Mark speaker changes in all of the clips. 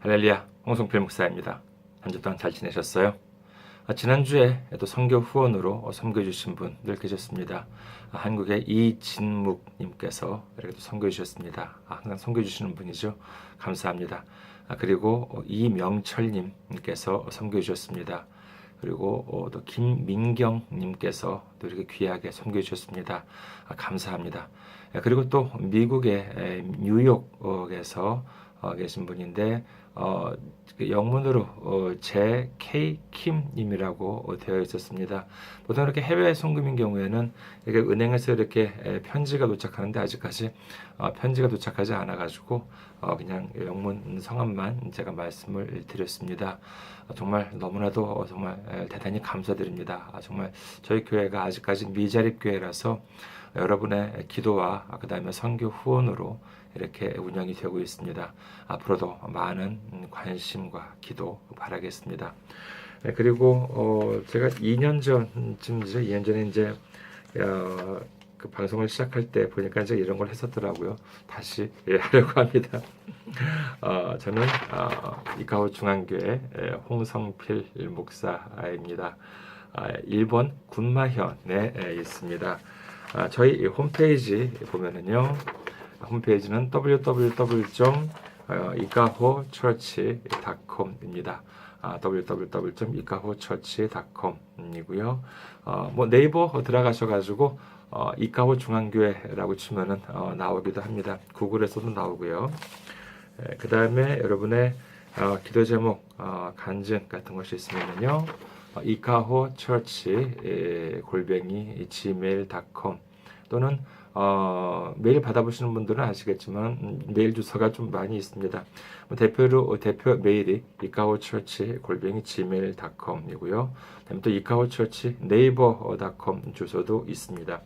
Speaker 1: 할렐루야, 홍성필 목사입니다. 한 주 동안 잘 지내셨어요? 지난주에 또 선교 후원으로 섬겨주신 분들 계셨습니다. 한국의 이진묵님께서 이렇게 또 섬겨주셨습니다. 항상 섬겨주시는 분이죠. 감사합니다. 그리고 이명철님께서 섬겨주셨습니다. 그리고 또 김민경님께서 또 이렇게 귀하게 섬겨주셨습니다. 감사합니다. 그리고 또 미국의 뉴욕에서 계신 분인데 그 영문으로 JK.Kim님이라고 되어 있었습니다. 보통 이렇게 해외 송금인 경우에는 이렇게 은행에서 이렇게 편지가 도착하는데 아직까지 편지가 도착하지 않아가지고 그냥 영문 성함만 제가 말씀을 드렸습니다. 정말 너무나도 정말 대단히 감사드립니다. 정말 저희 교회가 아직까지 미자립 교회라서 여러분의 기도와 그 다음에 선교 후원으로 이렇게 운영이 되고 있습니다. 앞으로도 많은 관심과 기도 바라겠습니다. 그리고 제가 2년 전쯤이죠. 2년 전에 이제 그 방송을 시작할 때 보니까 이제 이런 걸 했었더라고요. 다시 하려고 합니다. 저는 이카호 중앙교회 홍성필 목사입니다. 일본 군마현에 있습니다. 저희 홈페이지 보면은요. 홈페이지는 www.ikahochurch.com입니다. www.ikahochurch.com이고요. 뭐 네이버 들어가셔가지고 이카호 중앙교회라고 치면은 나오기도 합니다. 구글에서도 나오고요. 그 다음에 여러분의 기도 제목, 간증 같은 것이 있으면요. ikahochurch@gmail.com 또는 메일 받아보시는 분들은 아시겠지만 메일 주소가 좀 많이 있습니다. 대표 메일이 ikahochurch@gmail.com이고요. 그다음에 또 ikahochurch 네이버.com 주소도 있습니다.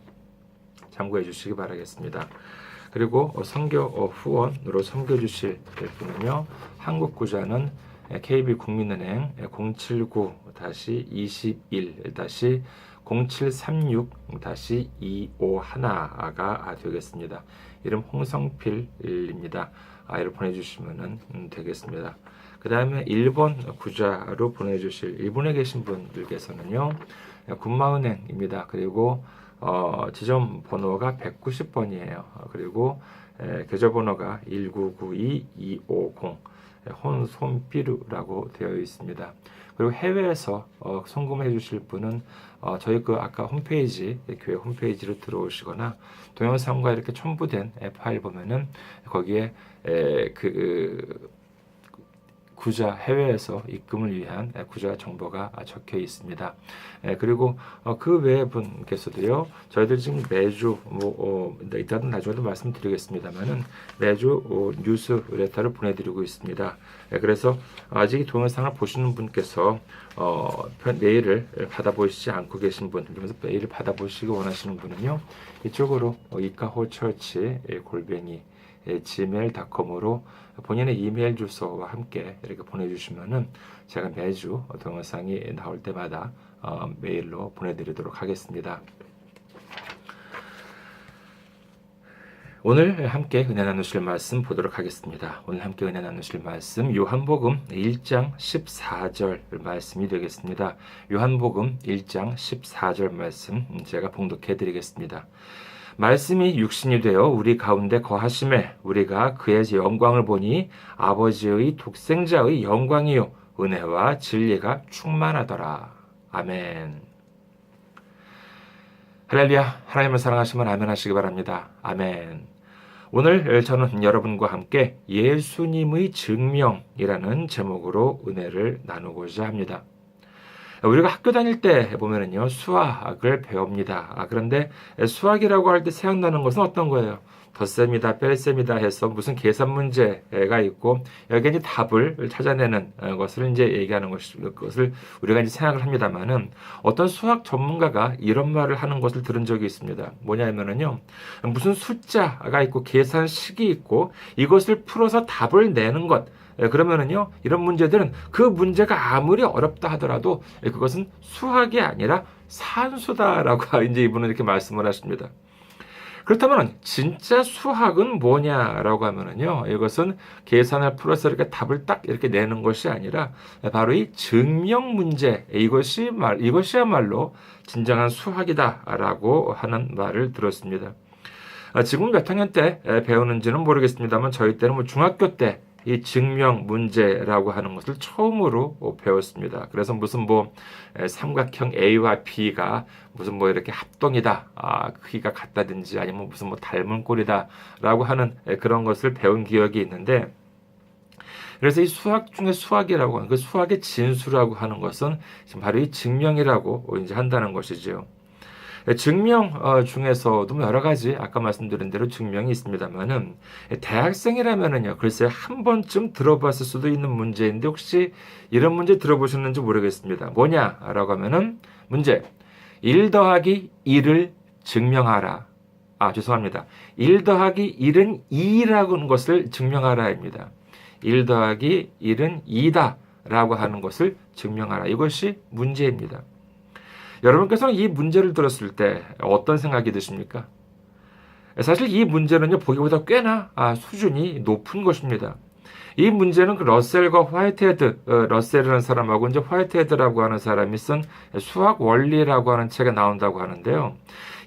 Speaker 1: 참고해 주시기 바라겠습니다. 그리고 선교 후원으로 섬겨주실 분은요. 한국 구좌는 KB국민은행 079-21-0736-251가 되겠습니다. 이름 홍성필입니다. 이를 보내주시면 되겠습니다. 그 다음에 일본 구좌로 보내주실 일본에 계신 분들께서는요. 군마은행입니다. 그리고 지점 번호가 190번이에요. 그리고 계좌번호가 1992250 혼손피루라고 되어 있습니다. 그리고 해외에서 송금해 주실 분은 저희 그 아까 홈페이지 교회 홈페이지로 들어오시거나 동영상과 이렇게 첨부된 파일 보면은 거기에 그 구좌 해외에서 입금을 위한 구좌 정보가 적혀 있습니다. 그리고 그 외의 분께서도요. 저희들 지금 매주 이따도 나중에도 말씀드리겠습니다만은 매주 뉴스 레터를 보내드리고 있습니다. 그래서 아직 동영상을 보시는 분께서 메일을 받아보시지 않고 계신 분, 그러면서 메일을 받아보시기 원하시는 분은요. 이쪽으로 이카호처치 gmail.com으로 본인의 이메일 주소와 함께 이렇게 보내주시면은 제가 매주 동영상이 나올 때마다 메일로 보내드리도록 하겠습니다. 오늘 함께 은혜 나누실 말씀 보도록 하겠습니다. 오늘 함께 은혜 나누실 말씀 요한복음 1장 14절 말씀이 되겠습니다. 요한복음 1장 14절 말씀 제가 봉독해 드리겠습니다. 말씀이 육신이 되어 우리 가운데 거하심에 우리가 그의 영광을 보니 아버지의 독생자의 영광이요 은혜와 진리가 충만하더라. 아멘. 할렐루야. 하나님을 사랑하시면 아멘 하시기 바랍니다. 아멘. 오늘 저는 여러분과 함께 예수님의 증명이라는 제목으로 은혜를 나누고자 합니다. 우리가 학교 다닐 때 보면은요, 수학을 배웁니다. 그런데 수학이라고 할 때 생각나는 것은 어떤 거예요? 덧셈이다, 뺄셈이다 해서 무슨 계산 문제가 있고, 여기에 이제 답을 찾아내는 것을 이제 얘기하는 것을 우리가 이제 생각을 합니다만은, 어떤 수학 전문가가 이런 말을 하는 것을 들은 적이 있습니다. 뭐냐면은요, 무슨 숫자가 있고, 계산식이 있고, 이것을 풀어서 답을 내는 것, 그러면은요, 이런 문제들은 그 문제가 아무리 어렵다 하더라도 그것은 수학이 아니라 산수다라고 이제 이분은 이렇게 말씀을 하십니다. 그렇다면 진짜 수학은 뭐냐라고 하면은요, 이것은 계산을 풀어서 이렇게 답을 딱 이렇게 내는 것이 아니라 바로 이 증명 문제, 이것이야말로 진정한 수학이다라고 하는 말을 들었습니다. 지금 몇 학년 때 배우는지는 모르겠습니다만 저희 때는 뭐 중학교 때 이 증명 문제라고 하는 것을 처음으로 배웠습니다. 그래서 무슨 뭐 삼각형 A와 B가 무슨 뭐 이렇게 합동이다, 크기가 같다든지 아니면 무슨 뭐 닮은 꼴이다라고 하는 그런 것을 배운 기억이 있는데, 그래서 이 수학 중에 수학이라고 하는 그 수학의 진수라고 하는 것은 지금 바로 이 증명이라고 이제 한다는 것이죠. 증명 중에서도 여러 가지 아까 말씀드린 대로 증명이 있습니다만은 대학생이라면은요, 글쎄 한 번쯤 들어봤을 수도 있는 문제인데 혹시 이런 문제 들어보셨는지 모르겠습니다. 뭐냐라고 하면은 문제 1 더하기 1을 증명하라. 죄송합니다. 1 더하기 1은 2라는 것을 증명하라입니다. 1 더하기 1은 2다 라고 하는 것을 증명하라. 이것이 문제입니다. 여러분께서는 이 문제를 들었을 때 어떤 생각이 드십니까? 사실 이 문제는요, 보기보다 꽤나 수준이 높은 것입니다. 이 문제는 그 러셀과 화이트헤드, 러셀이라는 사람하고 이제 화이트헤드라고 하는 사람이 쓴 수학 원리라고 하는 책에 나온다고 하는데요.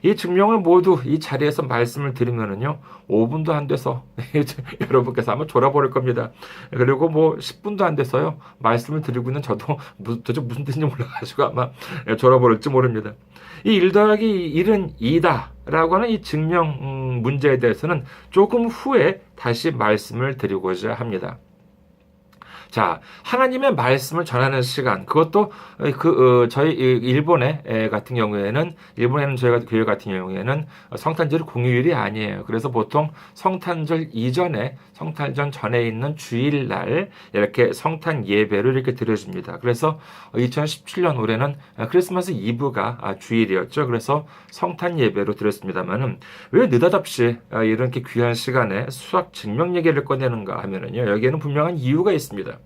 Speaker 1: 이 증명을 모두 이 자리에서 말씀을 드리면은요, 5분도 안 돼서 여러분께서 아마 졸아버릴 겁니다. 그리고 뭐 10분도 안 돼서요, 말씀을 드리고 있는 저도 도대체 무슨 뜻인지 몰라가지고 아마 졸아버릴지 모릅니다. 이 1 더하기 1은 2다 라고 하는 이 증명 문제에 대해서는 조금 후에 다시 말씀을 드리고자 합니다. 자, 하나님의 말씀을 전하는 시간, 그것도 저희 일본에 같은 경우에는, 일본에는 저희가 교회 같은 경우에는 성탄절이 공휴일이 아니에요. 그래서 보통 성탄절 이전에, 성탄절 전에 있는 주일날 이렇게 성탄 예배를 이렇게 드려줍니다. 그래서 2017년 올해는 크리스마스 이브가 주일이었죠. 그래서 성탄 예배로 드렸습니다만은 왜 느닷없이 이렇게 귀한 시간에 수학 증명 얘기를 꺼내는가 하면은요, 여기에는 분명한 이유가 있습니다.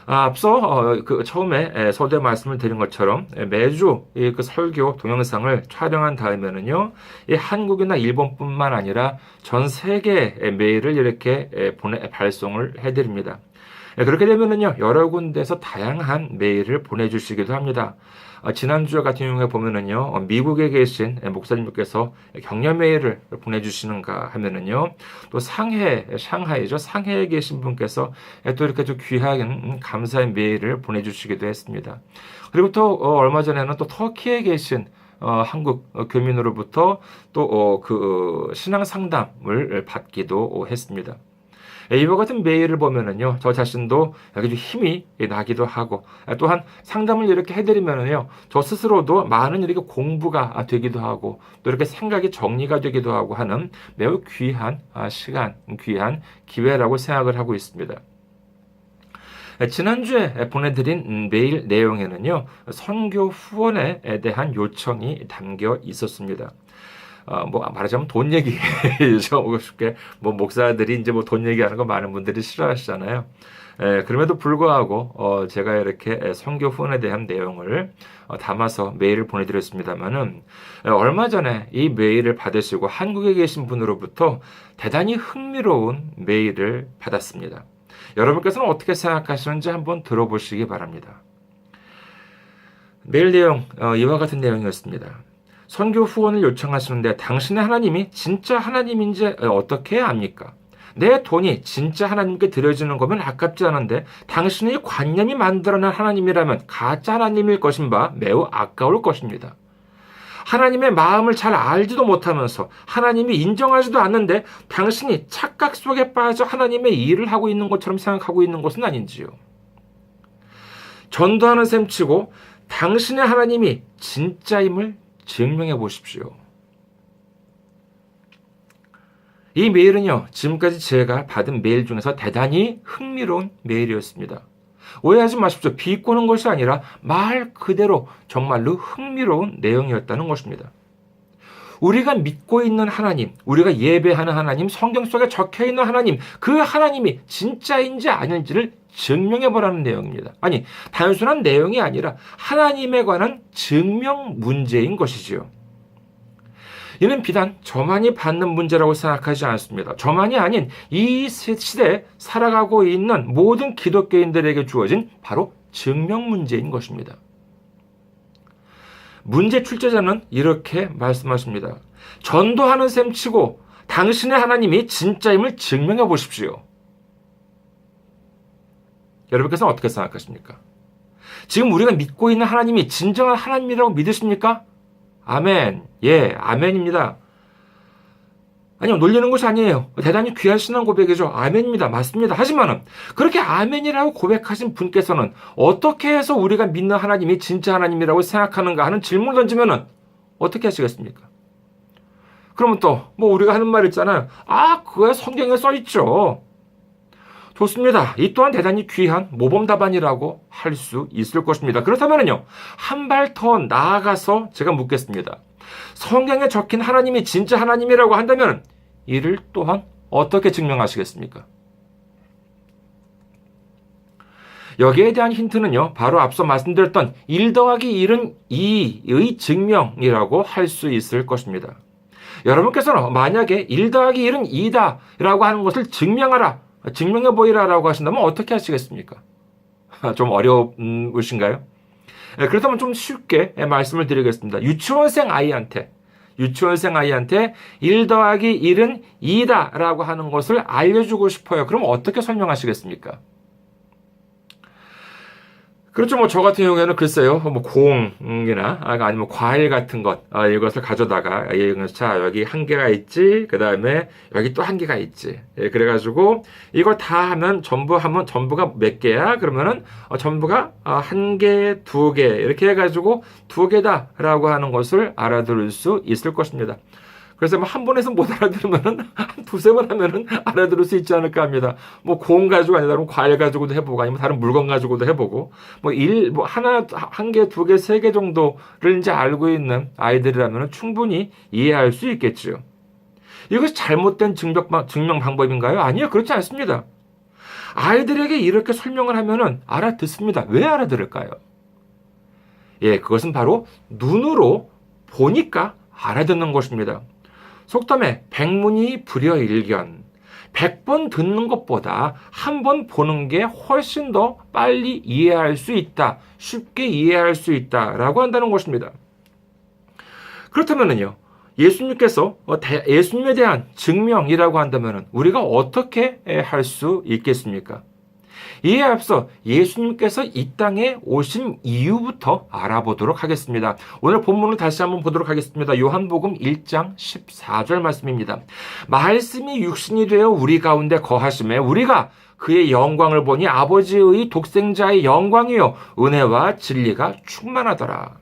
Speaker 1: 앞서 처음에 서두에 말씀을 드린 것처럼 매주 그 설교 동영상을 촬영한 다음에는요, 이 한국이나 일본뿐만 아니라 전 세계 메일을 이렇게 발송을 해드립니다. 그렇게 되면은요, 여러 군데에서 다양한 메일을 보내주시기도 합니다. 지난주 같은 경우에 보면은요, 미국에 계신 목사님께서 격려 메일을 보내주시는가 하면은요, 또 샹하이죠. 상해에 계신 분께서 또 이렇게 좀 귀한 감사의 메일을 보내주시기도 했습니다. 그리고 또 얼마 전에는 또 터키에 계신 한국 교민으로부터 또 신앙 상담을 받기도 했습니다. 이와 같은 메일을 보면은요, 저 자신도 아주 힘이 나기도 하고, 또한 상담을 이렇게 해드리면은요, 저 스스로도 많은 이렇게 공부가 되기도 하고, 또 이렇게 생각이 정리가 되기도 하고 하는 매우 귀한 시간, 귀한 기회라고 생각을 하고 있습니다. 지난주에 보내드린 메일 내용에는요, 선교 후원에 대한 요청이 담겨 있었습니다. 말하자면 돈 얘기죠. 쉽게, 목사들이 이제 돈 얘기하는 거 많은 분들이 싫어하시잖아요. 그럼에도 불구하고, 제가 이렇게 선교 후원에 대한 내용을 담아서 메일을 보내드렸습니다만은, 얼마 전에 이 메일을 받으시고 한국에 계신 분으로부터 대단히 흥미로운 메일을 받았습니다. 여러분께서는 어떻게 생각하시는지 한번 들어보시기 바랍니다. 메일 내용, 이와 같은 내용이었습니다. 선교 후원을 요청하시는데 당신의 하나님이 진짜 하나님인지 어떻게 압니까? 내 돈이 진짜 하나님께 드려지는 거면 아깝지 않은데 당신의 관념이 만들어낸 하나님이라면 가짜 하나님일 것인 바 매우 아까울 것입니다. 하나님의 마음을 잘 알지도 못하면서 하나님이 인정하지도 않는데 당신이 착각 속에 빠져 하나님의 일을 하고 있는 것처럼 생각하고 있는 것은 아닌지요. 전도하는 셈 치고 당신의 하나님이 진짜임을 증명해 보십시오. 이 메일은요, 지금까지 제가 받은 메일 중에서 대단히 흥미로운 메일이었습니다. 오해하지 마십시오. 비꼬는 것이 아니라 말 그대로 정말로 흥미로운 내용이었다는 것입니다. 우리가 믿고 있는 하나님, 우리가 예배하는 하나님, 성경 속에 적혀 있는 하나님, 그 하나님이 진짜인지 아닌지를 증명해보라는 내용입니다. 아니, 단순한 내용이 아니라 하나님에 관한 증명 문제인 것이지요. 이는 비단 저만이 받는 문제라고 생각하지 않습니다. 저만이 아닌 이 시대에 살아가고 있는 모든 기독교인들에게 주어진 바로 증명 문제인 것입니다. 문제 출제자는 이렇게 말씀하십니다. 전도하는 셈 치고 당신의 하나님이 진짜임을 증명해 보십시오. 여러분께서는 어떻게 생각하십니까? 지금 우리가 믿고 있는 하나님이 진정한 하나님이라고 믿으십니까? 아멘. 예, 아멘입니다. 아니요, 놀리는 것이 아니에요. 대단히 귀한 신앙 고백이죠. 아멘입니다. 맞습니다. 하지만은 그렇게 아멘이라고 고백하신 분께서는 어떻게 해서 우리가 믿는 하나님이 진짜 하나님이라고 생각하는가 하는 질문을 던지면은 어떻게 하시겠습니까? 그러면 또 뭐 우리가 하는 말 있잖아요. 아, 그거야 성경에 써 있죠. 좋습니다. 이 또한 대단히 귀한 모범 답안이라고 할 수 있을 것입니다. 그렇다면요, 한 발 더 나아가서 제가 묻겠습니다. 성경에 적힌 하나님이 진짜 하나님이라고 한다면 이를 또한 어떻게 증명하시겠습니까? 여기에 대한 힌트는요, 바로 앞서 말씀드렸던 1 더하기 1은 2의 증명이라고 할 수 있을 것입니다. 여러분께서는 만약에 1 더하기 1은 2다 라고 하는 것을 증명하라, 증명해 보이라라고 하신다면 어떻게 하시겠습니까? 좀 어려우신가요? 그렇다면 좀 쉽게 말씀을 드리겠습니다. 유치원생 아이한테 1 더하기 1은 2다 라고 하는 것을 알려주고 싶어요. 그럼 어떻게 설명하시겠습니까? 그렇죠. 뭐, 저 같은 경우에는 글쎄요, 뭐, 공이나, 아니면 과일 같은 것, 이것을 가져다가, 자, 여기 한 개가 있지, 그 다음에 여기 또 한 개가 있지. 예, 그래가지고, 이걸 다 하면 전부가 몇 개야? 그러면은, 전부가 한 개, 두 개, 이렇게 해가지고, 두 개다, 라고 하는 것을 알아들을 수 있을 것입니다. 그래서 뭐 한 번에서 못 알아들으면은 한 두세 번 하면은 알아들을 수 있지 않을까 합니다. 뭐 공 가지고 아니라 과일 가지고도 해보고 아니면 다른 물건 가지고도 해보고 하나, 한 개, 두 개, 세 개 정도를 이제 알고 있는 아이들이라면 충분히 이해할 수 있겠죠. 이것이 잘못된 증명 방법인가요? 아니요, 그렇지 않습니다. 아이들에게 이렇게 설명을 하면은 알아듣습니다. 왜 알아들을까요? 예, 그것은 바로 눈으로 보니까 알아듣는 것입니다. 속담에 백문이 불여일견, 100번 듣는 것보다 한 번 보는 게 훨씬 더 빨리 이해할 수 있다, 쉽게 이해할 수 있다라고 한다는 것입니다. 그렇다면요, 예수님께서 예수님에 대한 증명이라고 한다면 우리가 어떻게 할 수 있겠습니까? 이에 앞서 예수님께서 이 땅에 오신 이유부터 알아보도록 하겠습니다. 오늘 본문을 다시 한번 보도록 하겠습니다. 요한복음 1장 14절 말씀입니다. 말씀이 육신이 되어 우리 가운데 거하심에 우리가 그의 영광을 보니 아버지의 독생자의 영광이요 은혜와 진리가 충만하더라.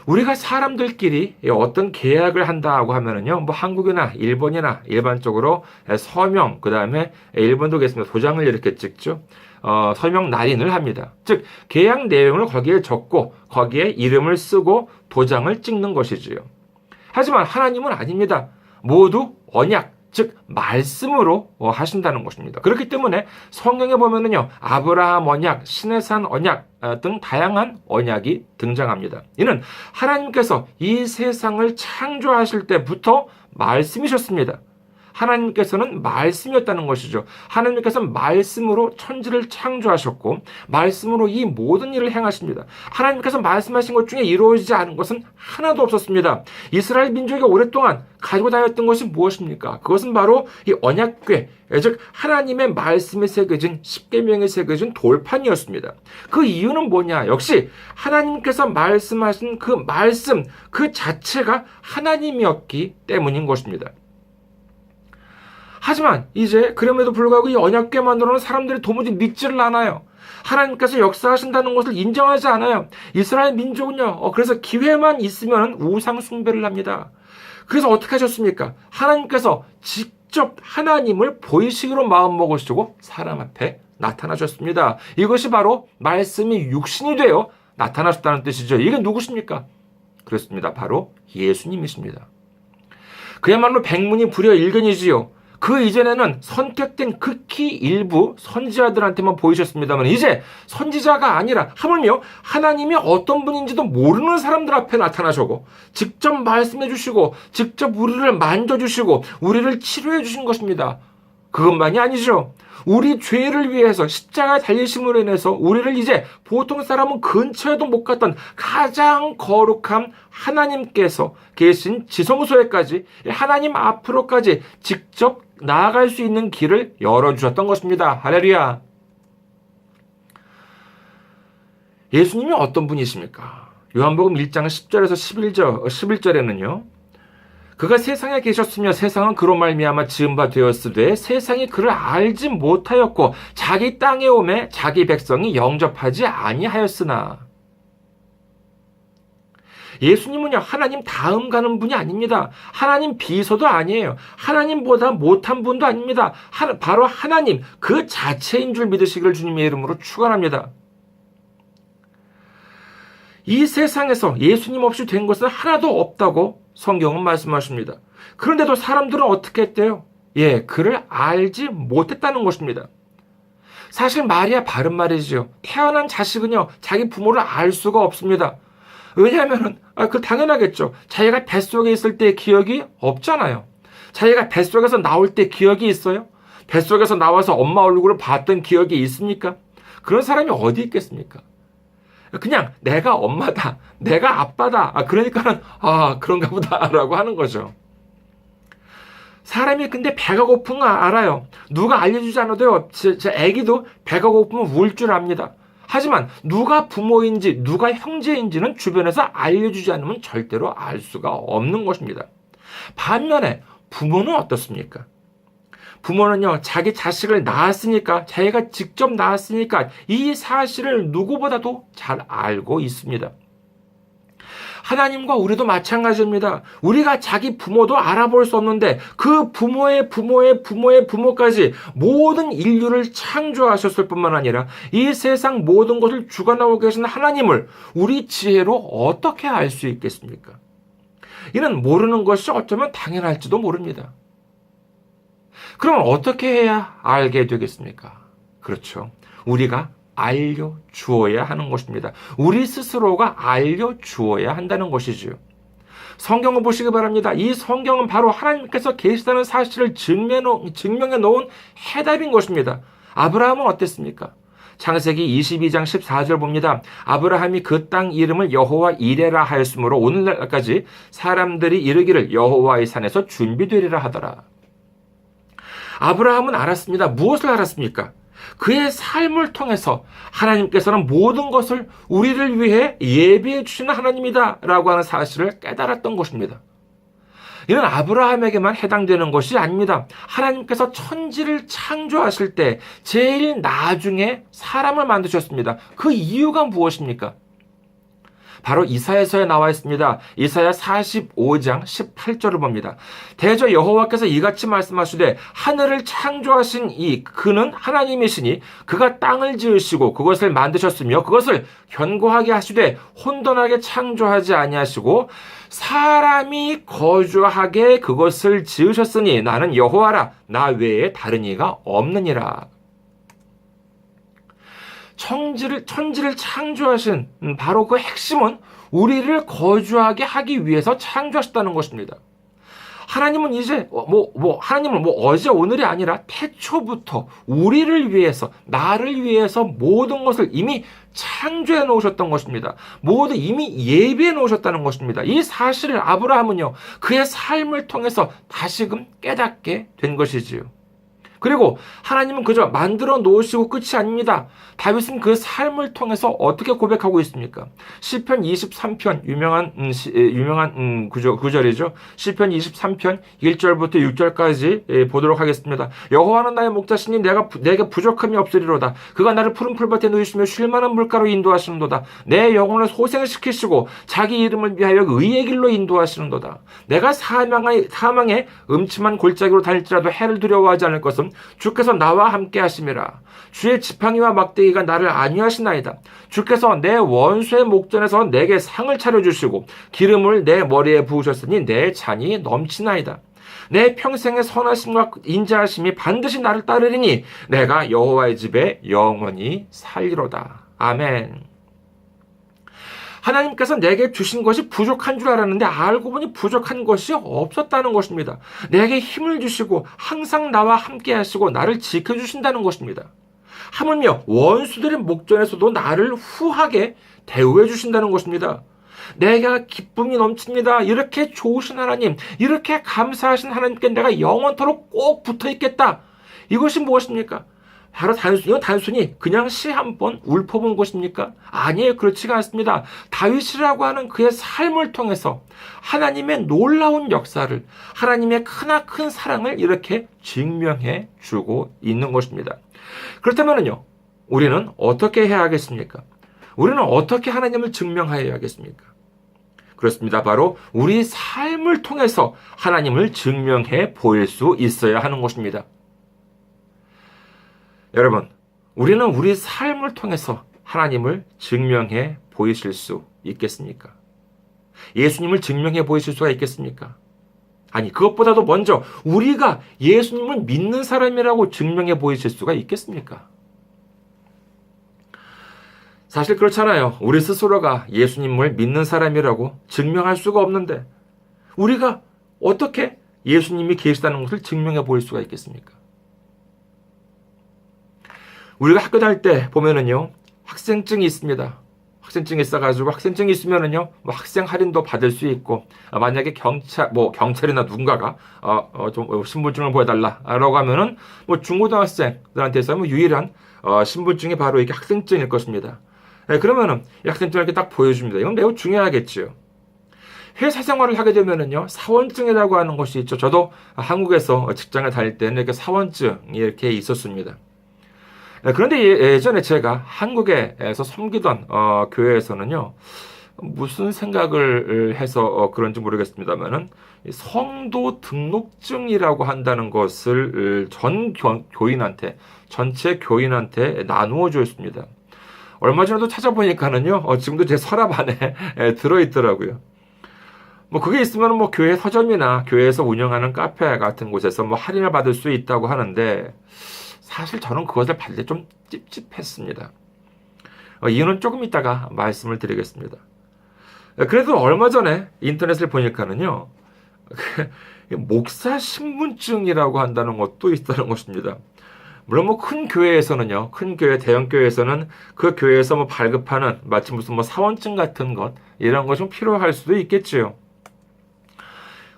Speaker 1: 우리가 사람들끼리 어떤 계약을 한다고 하면은요, 뭐 한국이나 일본이나 일반적으로 서명, 그 다음에 일본도 그렇습니다. 도장을 이렇게 찍죠. 서명 날인을 합니다. 즉, 계약 내용을 거기에 적고 거기에 이름을 쓰고 도장을 찍는 것이지요. 하지만 하나님은 아닙니다. 모두 언약, 즉 말씀으로 하신다는 것입니다. 그렇기 때문에 성경에 보면은요, 아브라함 언약, 시내산 언약 등 다양한 언약이 등장합니다. 이는 하나님께서 이 세상을 창조하실 때부터 말씀이셨습니다. 하나님께서는 말씀이었다는 것이죠. 하나님께서는 말씀으로 천지를 창조하셨고 말씀으로 이 모든 일을 행하십니다. 하나님께서 말씀하신 것 중에 이루어지지 않은 것은 하나도 없었습니다. 이스라엘 민족이 오랫동안 가지고 다녔던 것이 무엇입니까? 그것은 바로 이 언약궤, 즉 하나님의 말씀이 새겨진 십계명이 새겨진 돌판이었습니다. 그 이유는 뭐냐? 역시 하나님께서 말씀하신 그 말씀 그 자체가 하나님이었기 때문인 것입니다. 하지만 이제 그럼에도 불구하고 이 언약궤만으로는 사람들이 도무지 믿지를 않아요. 하나님께서 역사하신다는 것을 인정하지 않아요. 이스라엘 민족은요, 그래서 기회만 있으면 우상 숭배를 합니다. 그래서 어떻게 하셨습니까? 하나님께서 직접 하나님을 보이시기로 마음먹으시고 사람 앞에 나타나셨습니다. 이것이 바로 말씀이 육신이 되어 나타나셨다는 뜻이죠. 이게 누구십니까? 그렇습니다. 바로 예수님이십니다. 그야말로 백문이 불여일견이지요. 그 이전에는 선택된 극히 일부 선지자들한테만 보이셨습니다만 이제 선지자가 아니라 하물며 하나님이 어떤 분인지도 모르는 사람들 앞에 나타나시고 직접 말씀해 주시고 직접 우리를 만져주시고 우리를 치료해 주신 것입니다. 그것만이 아니죠. 우리 죄를 위해서 십자가에 달리심으로 인해서 우리를 이제 보통 사람은 근처에도 못 갔던 가장 거룩한 하나님께서 계신 지성소에까지 하나님 앞으로까지 직접 나아갈 수 있는 길을 열어주셨던 것입니다. 할렐루야. 예수님이 어떤 분이십니까? 요한복음 1장 10절에서 11절에는요. 그가 세상에 계셨으며 세상은 그로 말미암아 지은 바 되었으되 세상이 그를 알지 못하였고 자기 땅에 오매 자기 백성이 영접하지 아니하였으나. 예수님은요, 하나님 다음 가는 분이 아닙니다. 하나님 비서도 아니에요. 하나님보다 못한 분도 아닙니다. 바로 하나님 그 자체인 줄 믿으시기를 주님의 이름으로 축원합니다. 이 세상에서 예수님 없이 된 것은 하나도 없다고 성경은 말씀하십니다. 그런데도 사람들은 어떻게 했대요? 그를 알지 못했다는 것입니다. 사실 말이야 바른 말이지요. 태어난 자식은요, 자기 부모를 알 수가 없습니다. 왜냐하면 그 당연하겠죠. 자기가 뱃속에 있을 때 기억이 없잖아요. 자기가 뱃속에서 나올 때 기억이 있어요? 뱃속에서 나와서 엄마 얼굴을 봤던 기억이 있습니까? 그런 사람이 어디 있겠습니까? 그냥 내가 엄마다, 내가 아빠다. 그러니까는 그런가 보다라고 하는 거죠. 사람이 근데 배가 고픈 거 알아요. 누가 알려주지 않아도요. 제 애기도 배가 고프면 울 줄 압니다. 하지만 누가 부모인지 누가 형제인지는 주변에서 알려주지 않으면 절대로 알 수가 없는 것입니다. 반면에 부모는 어떻습니까? 부모는요, 자기 자식을 낳았으니까, 자기가 직접 낳았으니까 이 사실을 누구보다도 잘 알고 있습니다. 하나님과 우리도 마찬가지입니다. 우리가 자기 부모도 알아볼 수 없는데 그 부모의 부모의 부모의 부모까지 모든 인류를 창조하셨을 뿐만 아니라 이 세상 모든 것을 주관하고 계신 하나님을 우리 지혜로 어떻게 알 수 있겠습니까? 이는 모르는 것이 어쩌면 당연할지도 모릅니다. 그럼 어떻게 해야 알게 되겠습니까? 그렇죠. 우리가 알려주어야 하는 것입니다. 우리 스스로가 알려주어야 한다는 것이지요. 성경을 보시기 바랍니다. 이 성경은 바로 하나님께서 계시다는 사실을 증명해 놓은 해답인 것입니다. 아브라함은 어땠습니까? 창세기 22장 14절 봅니다. 아브라함이 그 땅 이름을 여호와 이레라 하였으므로 오늘날까지 사람들이 이르기를 여호와의 산에서 준비되리라 하더라. 아브라함은 알았습니다. 무엇을 알았습니까? 그의 삶을 통해서 하나님께서는 모든 것을 우리를 위해 예비해 주시는 하나님이다 라고 하는 사실을 깨달았던 것입니다. 이는 아브라함에게만 해당되는 것이 아닙니다. 하나님께서 천지를 창조하실 때 제일 나중에 사람을 만드셨습니다. 그 이유가 무엇입니까? 바로 이사야서에 나와 있습니다. 이사야 45장 18절을 봅니다. 대저 여호와께서 이같이 말씀하시되 하늘을 창조하신 그는 하나님이시니 그가 땅을 지으시고 그것을 만드셨으며 그것을 견고하게 하시되 혼돈하게 창조하지 아니하시고 사람이 거주하게 그것을 지으셨으니 나는 여호와라 나 외에 다른 이가 없느니라. 천지를 창조하신 바로 그 핵심은 우리를 거주하게 하기 위해서 창조하셨다는 것입니다. 하나님은 이제 하나님은 어제 오늘이 아니라 태초부터 우리를 위해서 나를 위해서 모든 것을 이미 창조해 놓으셨던 것입니다. 모두 이미 예비해 놓으셨다는 것입니다. 이 사실을 아브라함은요 그의 삶을 통해서 다시금 깨닫게 된 것이지요. 그리고 하나님은 그저 만들어 놓으시고 끝이 아닙니다. 다윗은 그 삶을 통해서 어떻게 고백하고 있습니까? 시편 23편 유명한 구절이죠. 시편 23편 1절부터 6절까지 보도록 하겠습니다. 여호와는 나의 목자시니 내게 부족함이 없으리로다. 그가 나를 푸른 풀밭에 누이시며 쉴만한 물가로 인도하시는도다. 내 영혼을 소생시키시고 자기 이름을 위하여 의의 길로 인도하시는도다. 내가 사망의 음침한 골짜기로 다닐지라도 해를 두려워하지 않을 것은 주께서 나와 함께 하심이라. 주의 지팡이와 막대기가 나를 안위하시나이다. 주께서 내 원수의 목전에서 내게 상을 차려주시고 기름을 내 머리에 부으셨으니 내 잔이 넘치나이다. 내 평생의 선하심과 인자하심이 반드시 나를 따르리니 내가 여호와의 집에 영원히 살리로다. 아멘. 하나님께서 내게 주신 것이 부족한 줄 알았는데 알고 보니 부족한 것이 없었다는 것입니다. 내게 힘을 주시고 항상 나와 함께 하시고 나를 지켜주신다는 것입니다. 하물며 원수들의 목전에서도 나를 후하게 대우해 주신다는 것입니다. 내가 기쁨이 넘칩니다. 이렇게 좋으신 하나님, 이렇게 감사하신 하나님께 내가 영원토록 꼭 붙어 있겠다. 이것이 무엇입니까? 바로 단순히 그냥 시 한 번 읊어본 것입니까? 아니에요. 그렇지가 않습니다. 다윗이라고 하는 그의 삶을 통해서 하나님의 놀라운 역사를, 하나님의 크나큰 사랑을 이렇게 증명해 주고 있는 것입니다. 그렇다면요, 우리는 어떻게 해야 하겠습니까? 우리는 어떻게 하나님을 증명하여야 하겠습니까? 그렇습니다. 바로 우리 삶을 통해서 하나님을 증명해 보일 수 있어야 하는 것입니다. 여러분, 우리는 우리 삶을 통해서 하나님을 증명해 보이실 수 있겠습니까? 예수님을 증명해 보이실 수가 있겠습니까? 아니, 그것보다도 먼저 우리가 예수님을 믿는 사람이라고 증명해 보이실 수가 있겠습니까? 사실 그렇잖아요. 우리 스스로가 예수님을 믿는 사람이라고 증명할 수가 없는데 우리가 어떻게 예수님이 계시다는 것을 증명해 보일 수가 있겠습니까? 우리가 학교 다닐 때 보면은요, 학생증이 있습니다. 학생증이 있어가지고 학생증이 있으면은요, 뭐 학생 할인도 받을 수 있고, 만약에 경찰이나 누군가가 좀 신분증을 보여달라라고 하면은 뭐 중고등학생들한테서 뭐 유일한 신분증이 바로 이게 학생증일 것입니다. 네, 그러면은 이 학생증을 이렇게 딱 보여줍니다. 이건 매우 중요하겠지요. 회사 생활을 하게 되면은요, 사원증이라고 하는 것이 있죠. 저도 한국에서 직장을 다닐 때는 이렇게 사원증이 이렇게 있었습니다. 그런데 예전에 제가 한국에서 섬기던 교회에서는요, 무슨 생각을 해서 그런지 모르겠습니다만은 성도 등록증이라고 한다는 것을 전체 교인한테 나누어 줬습니다. 얼마 전에도 찾아보니까는요, 지금도 제 서랍 안에 들어있더라고요. 뭐 그게 있으면 뭐 교회 서점이나 교회에서 운영하는 카페 같은 곳에서 뭐 할인을 받을 수 있다고 하는데 사실 저는 그것을 받을 때 좀 찝찝했습니다. 이유는 조금 이따가 말씀을 드리겠습니다. 그래도 얼마 전에 인터넷을 보니까는요, 목사 신분증이라고 한다는 것도 있다는 것입니다. 물론 뭐 큰 교회에서는요, 큰 교회, 대형 교회에서는 그 교회에서 뭐 발급하는 마치 무슨 뭐 사원증 같은 것, 이런 것이 좀 필요할 수도 있겠지요.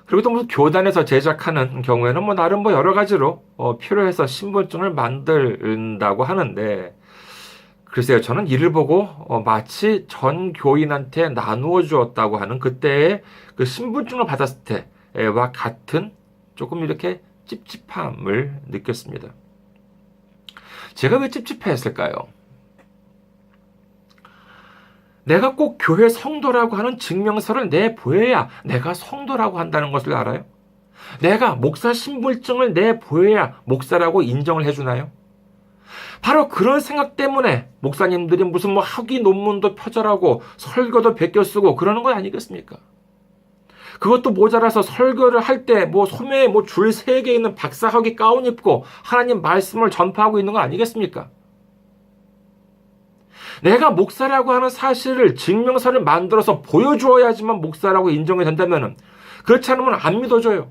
Speaker 1: 그리고 또 무슨 교단에서 제작하는 경우에는 뭐 나름 뭐 여러 가지로 필요해서 신분증을 만든다고 하는데, 글쎄요, 저는 이를 보고 마치 전 교인한테 나누어 주었다고 하는 그때의 그 신분증을 받았을 때와 같은 조금 이렇게 찝찝함을 느꼈습니다. 제가 왜 찝찝했을까요? 내가 꼭 교회 성도라고 하는 증명서를 내보여야 내가 성도라고 한다는 것을 알아요? 내가 목사 신분증을 내보여야 목사라고 인정을 해주나요? 바로 그런 생각 때문에 목사님들이 무슨 뭐 학위 논문도 표절하고 설교도 베껴 쓰고 그러는 거 아니겠습니까? 그것도 모자라서 설교를 할 때 뭐 소매에 뭐 줄 3개 있는 박사학위 가운 입고 하나님 말씀을 전파하고 있는 거 아니겠습니까? 내가 목사라고 하는 사실을 증명서를 만들어서 보여주어야지만 목사라고 인정이 된다면은, 그렇지 않으면 안 믿어줘요.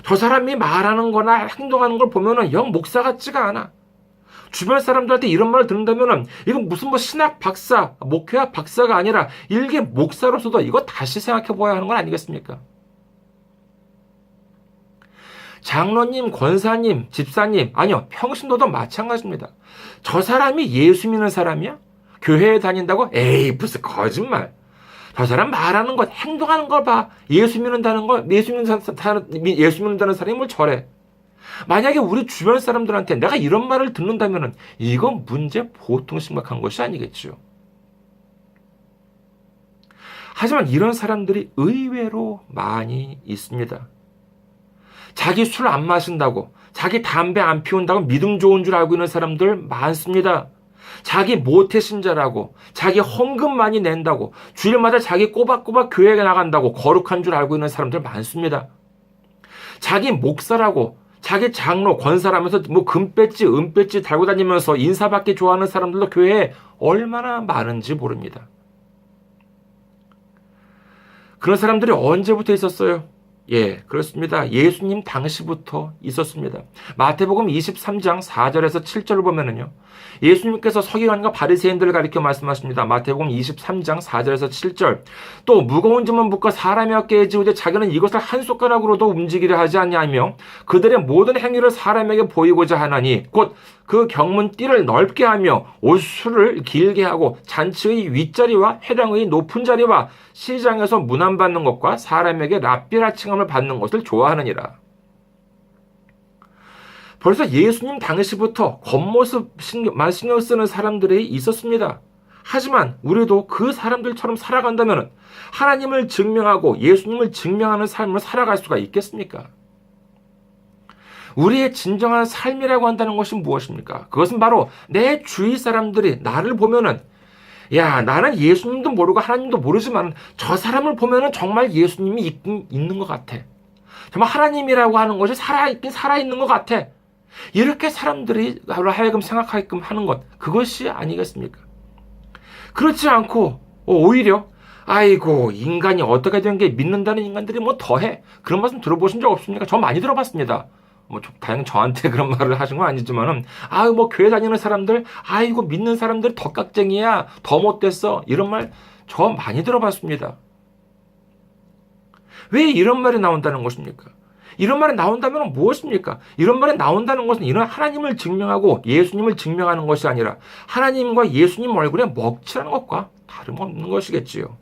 Speaker 1: 저 사람이 말하는 거나 행동하는 걸 보면은 영 목사 같지가 않아. 주변 사람들한테 이런 말을 듣는다면은 이건 무슨 뭐 신학 박사, 목회학 박사가 아니라 일개 목사로서도 이거 다시 생각해 보아야 하는 건 아니겠습니까? 장로님, 권사님, 집사님, 아니요, 평신도도 마찬가지입니다. 저 사람이 예수 믿는 사람이야? 교회에 다닌다고? 에이, 무슨 거짓말. 저 사람 말하는 것, 행동하는 걸 봐. 예수 믿는다는 사람이 뭘 저래. 만약에 우리 주변 사람들한테 내가 이런 말을 듣는다면 이건 문제 보통 심각한 것이 아니겠죠. 하지만 이런 사람들이 의외로 많이 있습니다. 자기 술 안 마신다고, 자기 담배 안 피운다고 믿음 좋은 줄 알고 있는 사람들 많습니다. 자기 모태신자라고, 자기 헌금 많이 낸다고, 주일마다 자기 꼬박꼬박 교회에 나간다고 거룩한 줄 알고 있는 사람들 많습니다. 자기 목사라고 자기 장로 권사라면서 뭐 금배지 은배지 달고 다니면서 인사받기 좋아하는 사람들도 교회에 얼마나 많은지 모릅니다. 그런 사람들이 언제부터 있었어요? 예, 그렇습니다. 예수님 당시부터 있었습니다. 마태복음 23장 4절에서 7절을 보면은요. 예수님께서 서기관과 바리새인들을 가리켜 말씀하십니다. 마태복음 23장 4절에서 7절. 또 무거운 짐을 묶어 사람의 어깨에 지우되 자기는 이것을 한 손가락으로도 움직이려 하지 아니하며 그들의 모든 행위를 사람에게 보이고자 하나니 곧 그 경문 띠를 넓게 하며 옷수를 길게 하고 잔치의 윗자리와 회당의 높은 자리와 시장에서 문안받는 것과 사람에게 랍비라 칭함을 받는 것을 좋아하느니라. 벌써 예수님 당시부터 겉모습만 신경 쓰는 사람들이 있었습니다. 하지만 우리도 그 사람들처럼 살아간다면 하나님을 증명하고 예수님을 증명하는 삶을 살아갈 수가 있겠습니까? 우리의 진정한 삶이라고 한다는 것이 무엇입니까? 그것은 바로 내 주위 사람들이 나를 보면은 야, 나는 예수님도 모르고 하나님도 모르지만 저 사람을 보면은 정말 예수님이 있는 것 같아. 정말 하나님이라고 하는 것이 살아있는 것 같아. 이렇게 사람들이 나로 하여금 생각하게끔 하는 것, 그것이 아니겠습니까? 그렇지 않고 오히려 아이고 인간이 어떻게 된 게 믿는다는 인간들이 뭐 더해. 그런 말씀 들어보신 적 없습니까? 저 많이 들어봤습니다. 뭐 다행히 저한테 그런 말을 하신 건 아니지만은 아유 뭐 교회 다니는 사람들 아이고 믿는 사람들 더 깍쟁이야 더 못됐어 이런 말 저 많이 들어봤습니다. 왜 이런 말이 나온다는 것입니까? 이런 말이 나온다면 무엇입니까? 이런 말이 나온다는 것은 이런 하나님을 증명하고 예수님을 증명하는 것이 아니라 하나님과 예수님 얼굴에 먹칠하는 것과 다름없는 것이겠지요.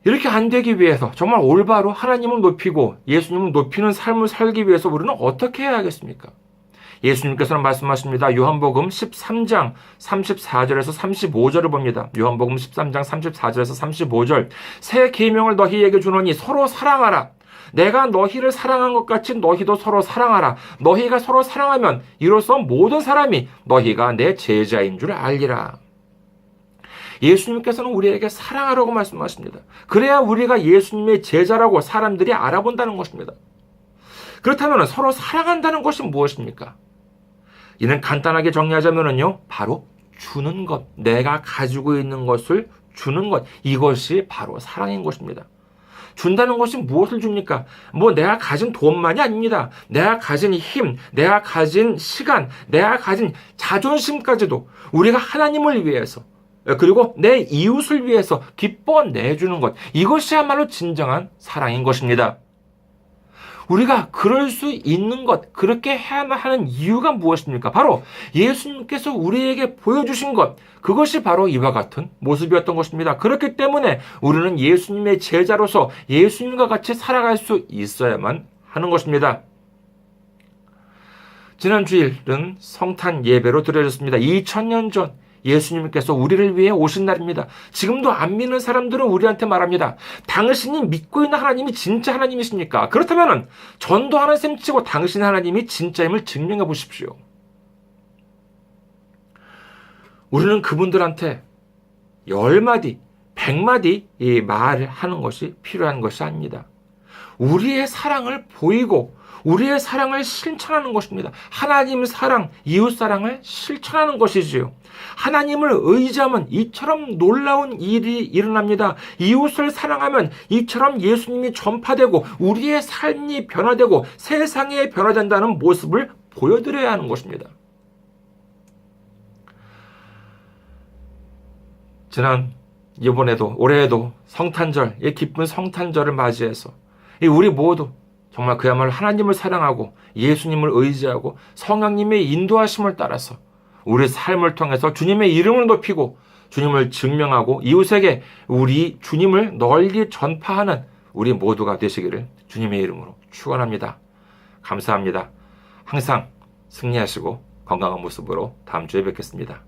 Speaker 1: 이렇게 안 되기 위해서 정말 올바로 하나님을 높이고 예수님을 높이는 삶을 살기 위해서 우리는 어떻게 해야 하겠습니까? 예수님께서는 말씀하십니다. 요한복음 13장 34절에서 35절을 봅니다. 요한복음 13장 34절에서 35절. 새 계명을 너희에게 주노니 서로 사랑하라. 내가 너희를 사랑한 것 같이 너희도 서로 사랑하라. 너희가 서로 사랑하면 이로써 모든 사람이 너희가 내 제자인 줄 알리라. 예수님께서는 우리에게 사랑하라고 말씀하십니다. 그래야 우리가 예수님의 제자라고 사람들이 알아본다는 것입니다. 그렇다면 서로 사랑한다는 것이 무엇입니까? 이는 간단하게 정리하자면요, 바로 주는 것, 내가 가지고 있는 것을 주는 것, 이것이 바로 사랑인 것입니다. 준다는 것이 무엇을 줍니까? 뭐 내가 가진 돈만이 아닙니다. 내가 가진 힘, 내가 가진 시간, 내가 가진 자존심까지도 우리가 하나님을 위해서 그리고 내 이웃을 위해서 기뻐 내주는 것, 이것이야말로 진정한 사랑인 것입니다. 우리가 그럴 수 있는 것, 그렇게 해야만 하는 이유가 무엇입니까? 바로 예수님께서 우리에게 보여주신 것, 그것이 바로 이와 같은 모습이었던 것입니다. 그렇기 때문에 우리는 예수님의 제자로서 예수님과 같이 살아갈 수 있어야만 하는 것입니다. 지난 주일은 성탄 예배로 드려졌습니다. 2000년 전 예수님께서 우리를 위해 오신 날입니다. 지금도 안 믿는 사람들은 우리한테 말합니다. 당신이 믿고 있는 하나님이 진짜 하나님이십니까? 그렇다면 전도하는 셈 치고 당신 하나님이 진짜임을 증명해 보십시오. 우리는 그분들한테 10마디, 100마디 이 말을 하는 것이 필요한 것이 아닙니다. 우리의 사랑을 보이고 우리의 사랑을 실천하는 것입니다. 하나님 사랑, 이웃 사랑을 실천하는 것이지요. 하나님을 의지하면 이처럼 놀라운 일이 일어납니다. 이웃을 사랑하면 이처럼 예수님이 전파되고 우리의 삶이 변화되고 세상에 변화된다는 모습을 보여드려야 하는 것입니다. 이번에도 올해에도 성탄절, 이 기쁜 성탄절을 맞이해서 우리 모두 정말 그야말로 하나님을 사랑하고 예수님을 의지하고 성령님의 인도하심을 따라서 우리 삶을 통해서 주님의 이름을 높이고 주님을 증명하고 이웃에게 우리 주님을 널리 전파하는 우리 모두가 되시기를 주님의 이름으로 축원합니다. 감사합니다. 항상 승리하시고 건강한 모습으로 다음 주에 뵙겠습니다.